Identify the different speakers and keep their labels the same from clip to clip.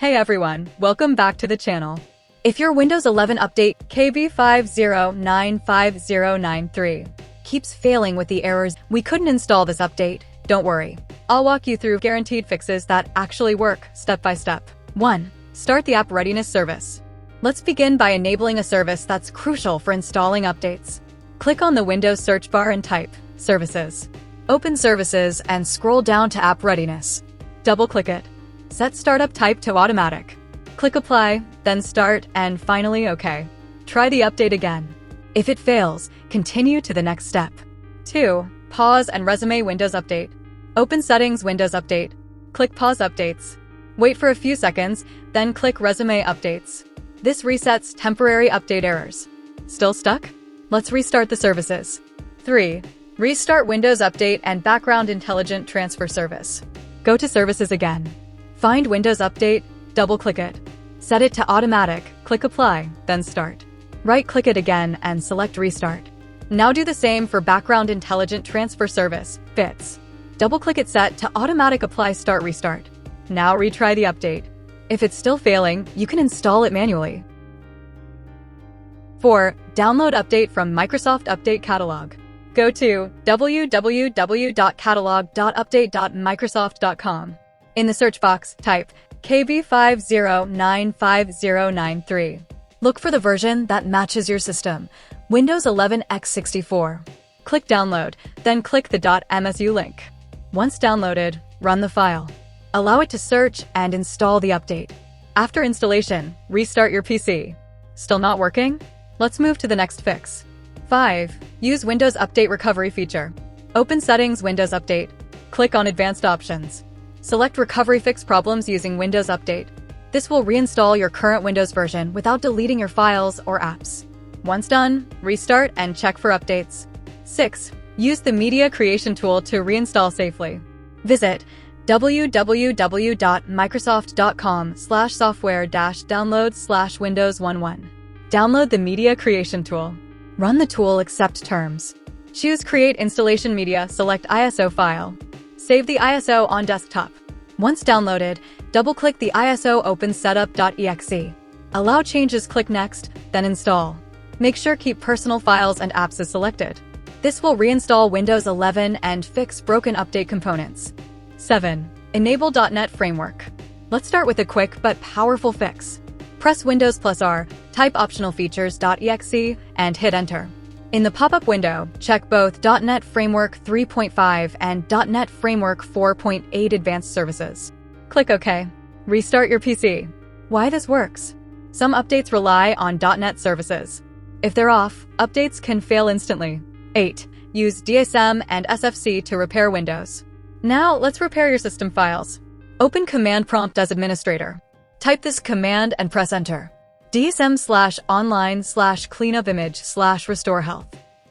Speaker 1: Hey everyone, welcome back to the channel. If your Windows 11 update KB5095093 keeps failing with the errors, we couldn't install this update, don't worry. I'll walk you through guaranteed fixes that actually work step by step. 1. Start the app readiness service. Let's begin by enabling a service that's crucial for installing updates. Click on the Windows search bar and type Services. Open Services and scroll down to App Readiness. Double-click it. Set Startup Type to Automatic. Click Apply, then Start, and finally OK. Try the update again. If it fails, continue to the next step. 2. Pause and resume Windows Update. Open Settings Windows Update. Click Pause Updates. Wait for a few seconds, then click Resume Updates. This resets temporary update errors. Still stuck? Let's restart the services. 3. Restart Windows Update and Background Intelligent Transfer Service. Go to Services again. Find Windows Update, double-click it. Set it to Automatic, click Apply, then Start. Right-click it again and select Restart. Now do the same for Background Intelligent Transfer Service, BITS. Double-click it, set to Automatic, Apply, Start, Restart. Now retry the update. If it's still failing, you can install it manually. 4. Download update from Microsoft Update Catalog. Go to www.catalog.update.microsoft.com. In the search box, type KB5095093. Look for the version that matches your system, Windows 11 x64. Click Download, then click the .msu link. Once downloaded, run the file. Allow it to search and install the update. After installation, restart your PC. Still not working? Let's move to the next fix. 5. Use Windows Update Recovery feature. Open Settings Windows Update. Click on Advanced Options. Select Recovery Fix Problems using Windows Update. This will reinstall your current Windows version without deleting your files or apps. Once done, restart and check for updates. 6. Use the Media Creation tool to reinstall safely. Visit www.microsoft.com/software-downloads/Windows11. Download the Media Creation tool. Run the tool, accept terms. Choose Create Installation Media, select ISO file. Save the ISO on desktop. Once downloaded, double-click the ISO, open setup.exe. Allow changes, click Next, then Install. Make sure keep personal files and apps as selected. This will reinstall Windows 11 and fix broken update components. 7. Enable .NET Framework. Let's start with a quick but powerful fix. Press Windows +R, type optional features.exe, and hit Enter. In the pop-up window, check both .NET Framework 3.5 and .NET Framework 4.8 Advanced Services. Click OK. Restart your PC. Why this works? Some updates rely on .NET services. If they're off, updates can fail instantly. 8. Use DISM and SFC to repair Windows. Now, let's repair your system files. Open Command Prompt as administrator. Type this command and press Enter. DISM/online/cleanupimage/RestoreHealth.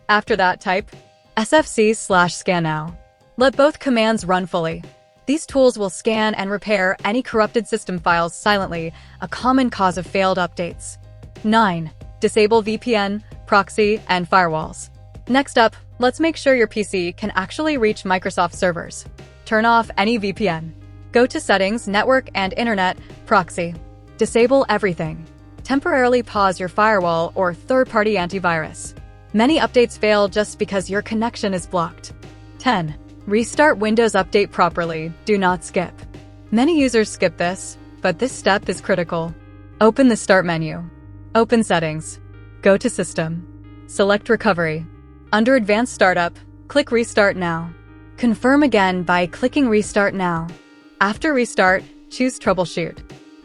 Speaker 1: After that, type SFC/scannow. Let both commands run fully. These tools will scan and repair any corrupted system files silently, a common cause of failed updates. 9. Disable VPN, proxy, and firewalls. Next up, let's make sure your PC can actually reach Microsoft servers. Turn off any VPN. Go to Settings, Network and Internet, Proxy. Disable everything. Temporarily pause your firewall or third-party antivirus. Many updates fail just because your connection is blocked. 10. Restart Windows Update properly. Do not skip. Many users skip this, but this step is critical. Open the Start menu. Open Settings. Go to System. Select Recovery. Under Advanced Startup, click Restart Now. Confirm again by clicking Restart Now. After restart, choose Troubleshoot.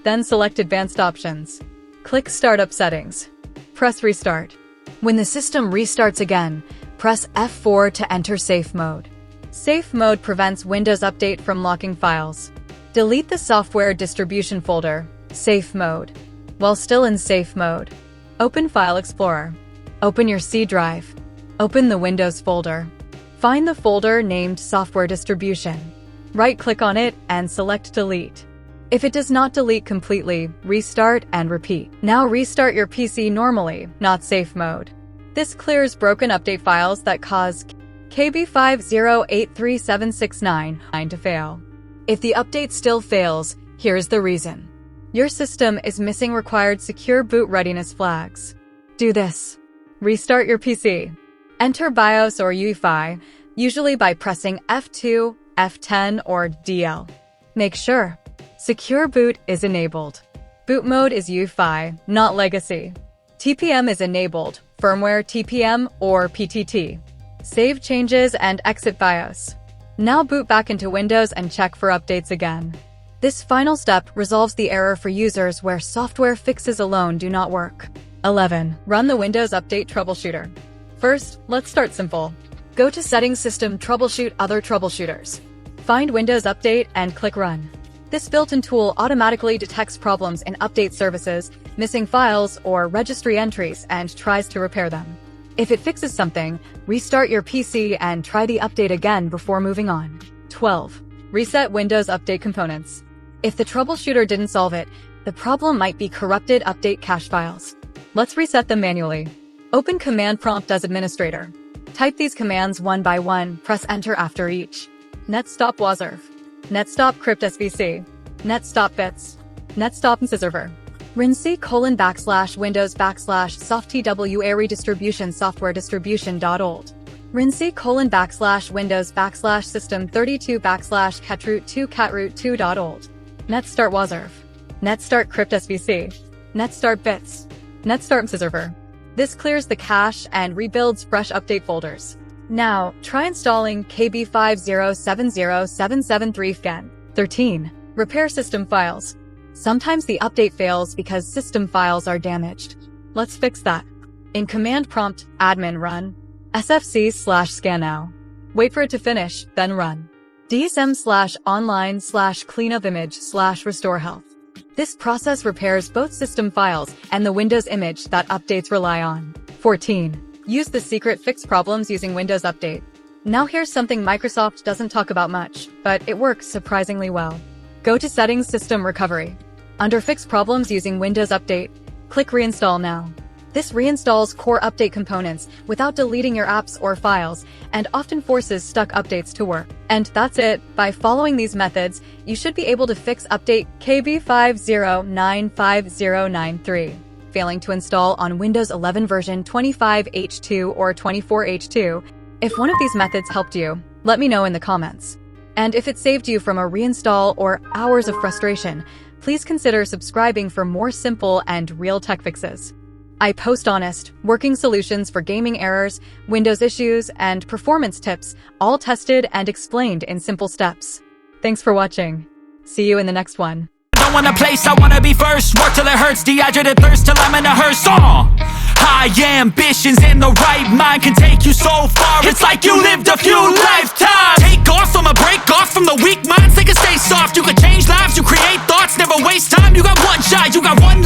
Speaker 1: Then select Advanced Options. Click Startup Settings. Press Restart. When the system restarts again, press F4 to enter Safe Mode. Safe Mode prevents Windows Update from locking files. Delete the Software Distribution folder, Safe Mode. While still in Safe Mode, open File Explorer. Open your C drive. Open the Windows folder. Find the folder named Software Distribution. Right-click on it and select Delete. If it does not delete completely, restart and repeat. Now restart your PC normally, not safe mode. This clears broken update files that cause KB5095093 to fail. If the update still fails, here's the reason. Your system is missing required secure boot readiness flags. Do this. Restart your PC. Enter BIOS or UEFI, usually by pressing F2, F10, or DL. Make sure Secure Boot is enabled. Boot mode is UEFI, not Legacy. TPM is enabled, firmware TPM or PTT. Save changes and exit BIOS. Now boot back into Windows and check for updates again. This final step resolves the error for users where software fixes alone do not work. 11. Run the Windows Update Troubleshooter. First, let's start simple. Go to Settings, System, Troubleshoot Other Troubleshooters. Find Windows Update and click Run. This built-in tool automatically detects problems in update services, missing files, or registry entries and tries to repair them. If it fixes something, restart your PC and try the update again before moving on. 12. Reset Windows Update Components. If the troubleshooter didn't solve it, the problem might be corrupted update cache files. Let's reset them manually. Open Command Prompt as administrator. Type these commands one by one, press Enter after each. netstop wazrv, netstop crypt svc, netstop bits, netstop scannow, rinc:/windows /softtwa redistribution software distribution.old, rinc:/windows /system32 /catroot2 catroot2.old, netstart wazrv, netstart crypt svc, netstart bits, netstart scannow. This clears the cache and rebuilds fresh update folders. Now, try installing KB5095093 Scan. 13. Repair system files. Sometimes the update fails because system files are damaged. Let's fix that. In Command Prompt, admin run SFC/scannow. Wait for it to finish, then run DISM/online/cleanupimage/RestoreHealth. This process repairs both system files and the Windows image that updates rely on. 14. Use the secret fix problems using Windows Update. Now here's something Microsoft doesn't talk about much, but it works surprisingly well. Go to Settings, System Recovery. Under Fix Problems using Windows Update, click Reinstall Now. This reinstalls core update components without deleting your apps or files, and often forces stuck updates to work. And that's it. By following these methods, you should be able to fix update KB5095093, failing to install on Windows 11 version 25H2 or 24H2. If one of these methods helped you, let me know in the comments. And if it saved you from a reinstall or hours of frustration, please consider subscribing for more simple and real tech fixes. I post honest, working solutions for gaming errors, Windows issues, and performance tips, all tested and explained in simple steps. Thanks for watching. See you in the next one.
Speaker 2: I want a place, I wanna be first. Work till it hurts, dehydrated thirst till I'm in a hearse. High ambitions and the right mind can take you so far. It's like you lived a few lifetimes. Take off from a break off from the weak minds. They can stay soft. You can change lives, you create thoughts, never waste time. You got one shot, you got one